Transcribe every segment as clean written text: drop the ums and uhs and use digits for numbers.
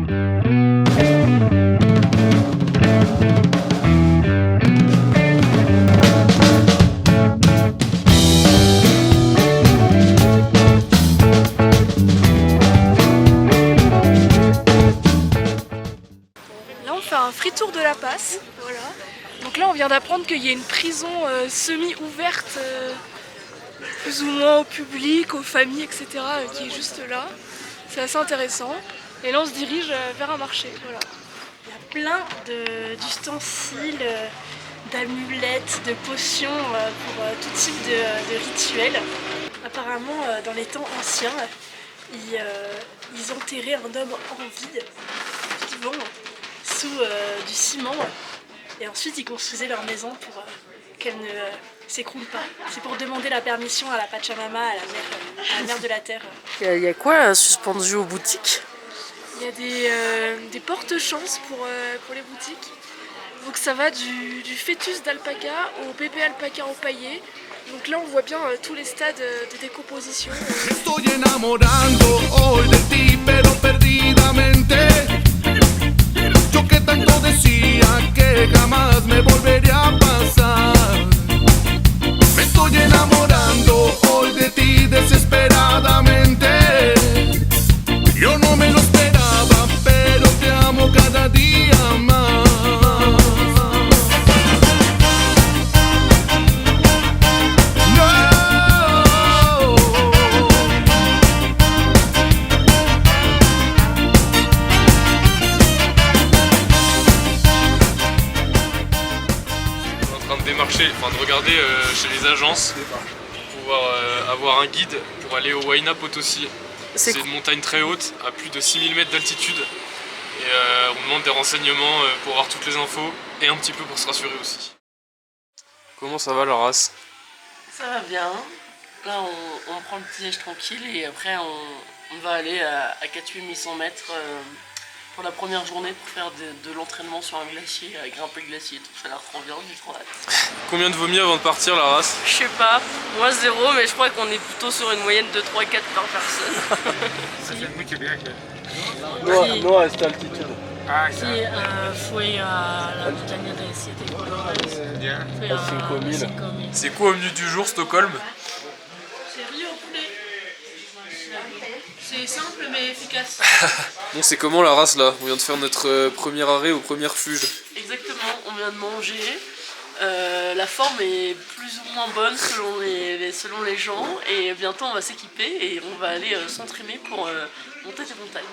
Là on fait un free tour de la passe, voilà. Donc là on vient d'apprendre qu'il y a une prison semi-ouverte, plus ou moins au public, aux familles, etc. Qui est juste là. C'est assez intéressant. Et là on se dirige vers un marché, voilà. Il y a plein d'ustensiles, d'amulettes, de potions pour tout type de rituels. Apparemment dans les temps anciens, ils enterraient un homme en vie, vivant, sous du ciment, et ensuite ils construisaient leur maison pour qu'elle ne s'écroule pas. C'est pour demander la permission à la Pachamama, à la mère de la terre. Il y a quoi suspendu aux boutiques? Il y a des porte-chances pour les boutiques. Donc ça va du fœtus d'alpaca au bébé alpaca empaillé. Donc là on voit bien tous les stades de décomposition. Estoy enamorando hoy de ti, pero perdidamente. Yo que tanto decía que jamás me volvería a pasar. Me estoy enamorando hoy de ti desesperadamente. Yo no me lo esperaba, pero te amo cada día más. De regarder chez les agences pour pouvoir avoir un guide pour aller au Huayna Potosí. C'est une montagne très haute, à plus de 6000 mètres d'altitude. Et on demande des renseignements pour avoir toutes les infos et un petit peu pour se rassurer aussi. Comment ça va la race? Ça va bien. Là on prend le petit déj tranquille et après on va aller à 4800 mètres pour la première journée pour faire de l'entraînement sur un glacier, à grimper le glacier et tout. Ça a l'air trop bien, j'ai trop hâte. Combien de vomi avant de partir la race? Je sais pas, moi 0, mais je crois qu'on est plutôt sur une moyenne de 3-4 par personne. No, a esta altitud. Sí, fue a la montagne de 7. À 5000. C'est quoi au menu du jour Stockholm? C'est riz au poulet. C'est simple mais efficace. Bon, c'est comment la race là? On vient de faire notre premier arrêt au premier refuge. Exactement, on vient de manger. La forme est plus ou moins bonne selon les gens et bientôt on va s'équiper et on va aller s'entraîner pour monter des montagnes.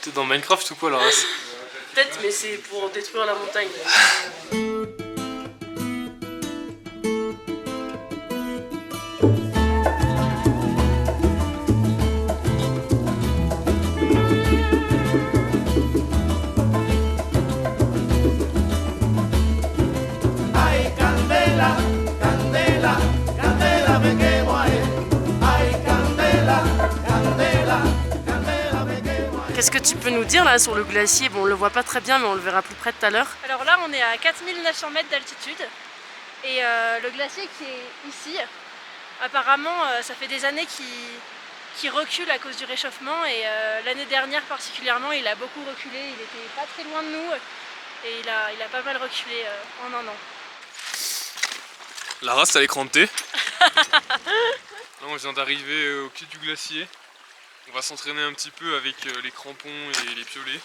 T'es dans Minecraft ou quoi la race? Peut-être, mais c'est pour détruire la montagne. Qu'est-ce que tu peux nous dire là sur le glacier? Bon, on le voit pas très bien, mais on le verra plus près tout à l'heure. Alors là on est à 4900 mètres d'altitude et le glacier qui est ici, apparemment ça fait des années qu'il recule à cause du réchauffement et l'année dernière particulièrement il a beaucoup reculé, il était pas très loin de nous et il a pas mal reculé en un an. La race à l'écran de thé. Là on vient d'arriver au pied du glacier. On va s'entraîner un petit peu avec les crampons et les piolets.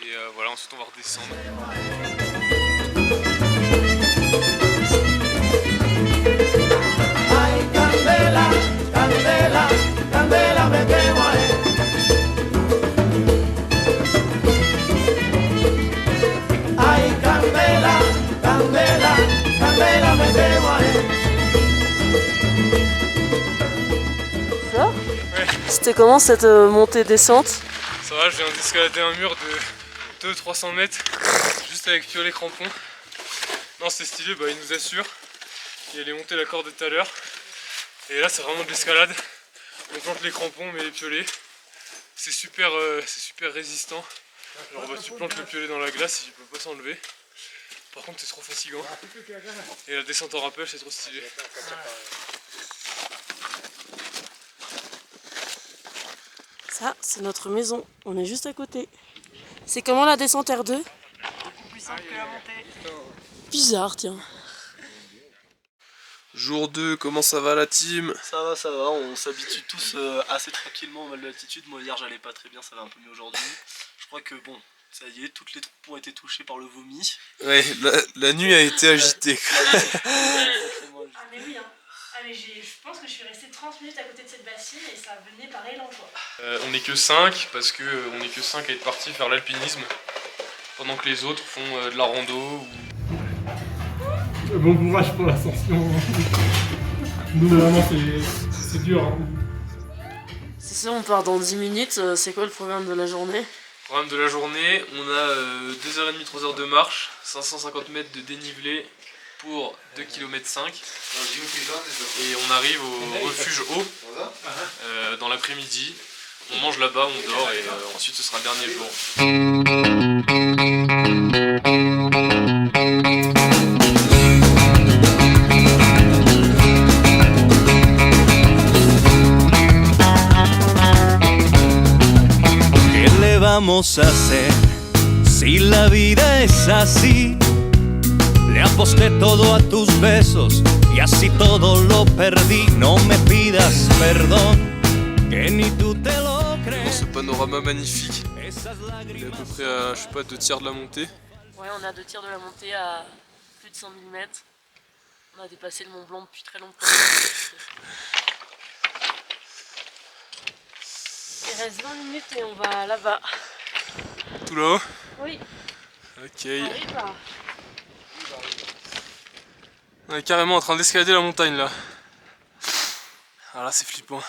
Et voilà, ensuite on va redescendre. Ay, candela, candela, candela, me quemo ahí. Ay, candela, candela, candela, me quemo ahí. Ça? C'était comment cette montée-descente? Ça va, je viens d'escalader un mur de 200-300 mètres, juste avec piolet crampons. Non, c'est stylé, bah, il nous assure. Il allait monter la corde tout à l'heure. Et là, c'est vraiment de l'escalade. On plante les crampons, mais les piolets. C'est super résistant. Alors, bah, tu plantes le piolet dans la glace, il peut pas s'enlever. Par contre c'est trop fatigant. Et la descente en rappel c'est trop stylé. Ça, c'est notre maison. On est juste à côté. C'est comment la descente R2? Plus simple que la montée. Bizarre, tiens. Jour 2, comment ça va la team? Ça va, on s'habitue tous assez tranquillement au mal d'altitude. Moi hier j'allais pas très bien, ça va un peu mieux aujourd'hui. Je crois que bon, ça y est, toutes les troupes ont été touchées par le vomi. Ouais, la nuit a été agitée. Ah mais oui, hein. Ah mais je pense que je suis restée 30 minutes à côté de cette bassine et ça venait par élan quoi. On n'est que 5 parce que on est que 5 à être partis faire l'alpinisme. Pendant que les autres font de la rando ou... Bon courage pour l'ascension. Nous vraiment c'est dur. Hein. C'est ça, on part dans 10 minutes. C'est quoi le programme de la journée? Programme de la journée, on a 2h30, 3h de marche, 550 mètres de dénivelé pour 2,5 km. Et on arrive au refuge eau dans l'après-midi. On mange là-bas, on dort et ensuite ce sera le dernier jour. Vamos a hacer si la vida es así? Le aposté todo a tus besos y así todo lo perdí. No me pidas perdón, que ni tú te lo Dans crees. ce panorama magnifique, on est à peu près à, je sais pas, 2 tiers de la montée. Ouais, on a 2 tiers de la montée à plus de 100 000 mètres. On a dépassé le Mont Blanc depuis très longtemps. Il reste 20 minutes et on va là-bas. Tout là-haut? Oui, Ok. on arrive là. On est carrément en train d'escalader la montagne là. Ah là c'est flippant.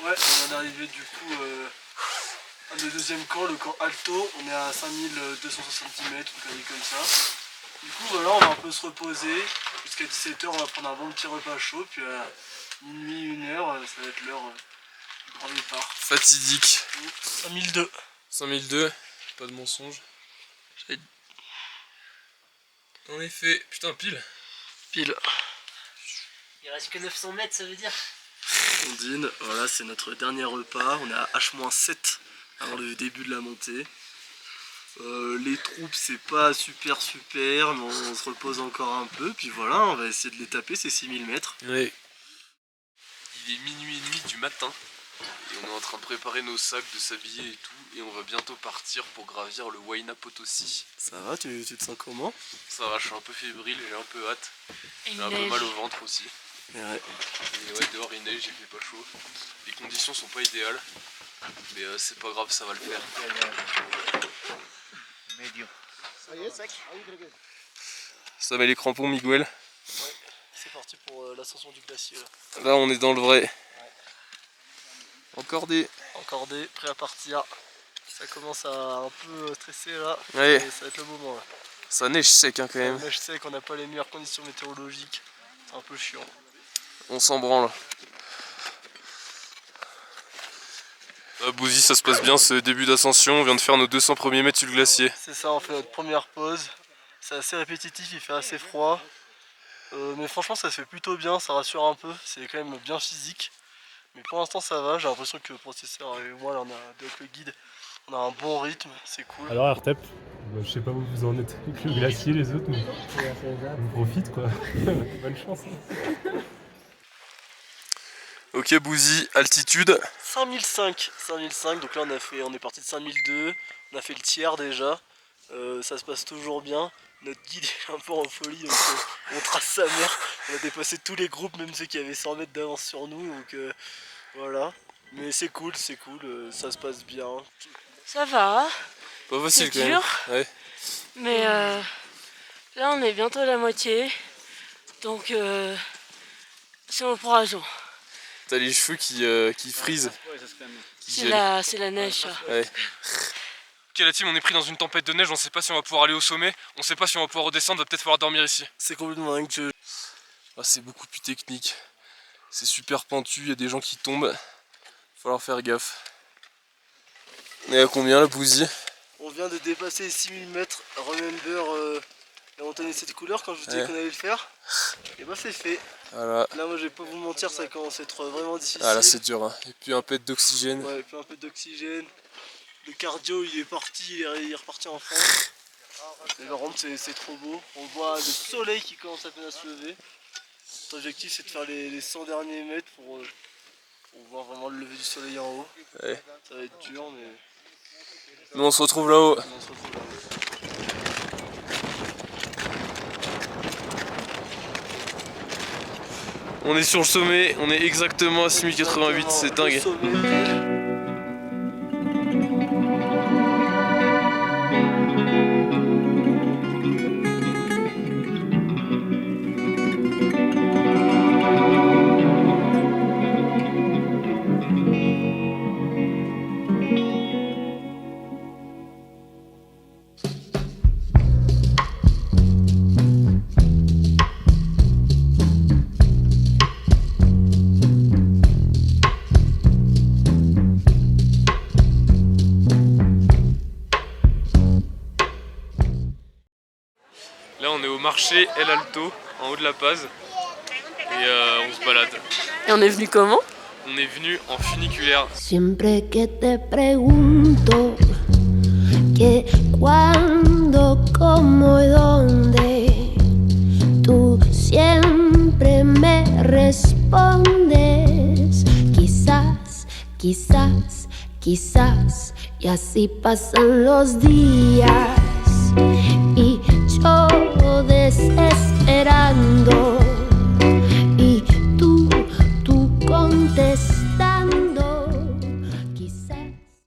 Ouais, on vient d'arriver du coup à le deuxième camp, le camp Alto. On est à 5260 mètres, on dit comme ça. Du coup voilà, on va un peu se reposer. Jusqu'à 17h, on va prendre un bon petit repas chaud. Puis à minuit, 1h, ça va être l'heure du grand départ. Fatidique. 5002. 5002, pas de mensonge. En effet, putain pile. Pile. Il reste que 900 mètres, ça veut dire. On dîne, voilà, c'est notre dernier repas. On est à H-7 avant le début de la montée. Les troupes, c'est pas super, mais on se repose encore un peu. Puis voilà, on va essayer de les taper, c'est 6000 mètres. Ouais. Il est minuit et demi du matin. Et on est en train de préparer nos sacs, de s'habiller et tout. Et on va bientôt partir pour gravir le Huayna Potosí. Ça va, tu te sens comment? Ça va, je suis un peu fébrile et j'ai un peu hâte. Et J'ai un peu mal au ventre aussi. Ouais. Et ouais, dehors il neige, il fait pas chaud. Les conditions sont pas idéales. Mais c'est pas grave, ça va le faire. Ça met les crampons, Miguel. C'est parti pour l'ascension du glacier là. Là on est dans le vrai. Encordé. Encordé, prêt à partir. Ça commence à un peu stresser là. Ouais. Et ça va être le moment là. Ça neige sec hein, quand même. Là, je sais qu'on n'a pas les meilleures conditions météorologiques. C'est un peu chiant. On s'en branle. Bouzy, ça se passe bien ce début d'ascension. On vient de faire nos 200 premiers mètres sur le glacier. C'est ça, on fait notre première pause. C'est assez répétitif, il fait assez froid. Mais franchement ça se fait plutôt bien, ça rassure un peu. C'est quand même bien physique. Mais pour l'instant ça va, j'ai l'impression que le processeur et moi là, on a avec le guide, on a un bon rythme, c'est cool. Alors Artep, je sais pas où vous en êtes avec le glacier les autres, mais on profite quoi. Bonne chance. Hein. Ok Bouzy, altitude. 5005, donc là on est parti de 5002, on a fait le tiers déjà, ça se passe toujours bien. Notre guide est un peu en folie, donc on trace sa mère, on a dépassé tous les groupes, même ceux qui avaient 100 mètres d'avance sur nous, donc voilà. Mais c'est cool, ça se passe bien. Ça va, Pas facile c'est quand même. dur, Ouais. mais là on est bientôt à la moitié, donc c'est mon courageux. T'as les cheveux qui frisent. C'est la neige ça. Ouais. Ok la team, on est pris dans une tempête de neige, on sait pas si on va pouvoir aller au sommet, on sait pas si on va pouvoir redescendre, va peut-être falloir dormir ici. C'est complètement dingue. Ah, c'est beaucoup plus technique. C'est super pentu, il y a des gens qui tombent. Falloir faire gaffe. On est à combien la Bouzy? On vient vient de dépasser les 6000 mètres. Remember la montagne de cette couleur quand je vous disais qu'on allait le faire. Et bah c'est fait. Voilà. Là moi je vais pas vous mentir, ça commence à être vraiment difficile. Ah là c'est dur hein. Et puis un peu d'oxygène. Ouais, et puis un peu d'oxygène. Le cardio il est parti, il est reparti en France. Et par contre c'est trop beau. On voit le soleil qui commence à peine à se lever. L'objectif c'est de faire les 100 derniers mètres pour voir vraiment le lever du soleil en haut. Ouais. Ça va être dur mais... Nous on se retrouve là-haut. On est sur le sommet, on est exactement à 6088, c'est dingue. Là on est au marché El Alto, en haut de La Paz, et on se balade. Et on est venu comment? On est venu en funiculaire. Siempre que te pregunto que cuándo, cómo y dónde, tú siempre me respondes quizás, quizás, quizás, y así pasan los días.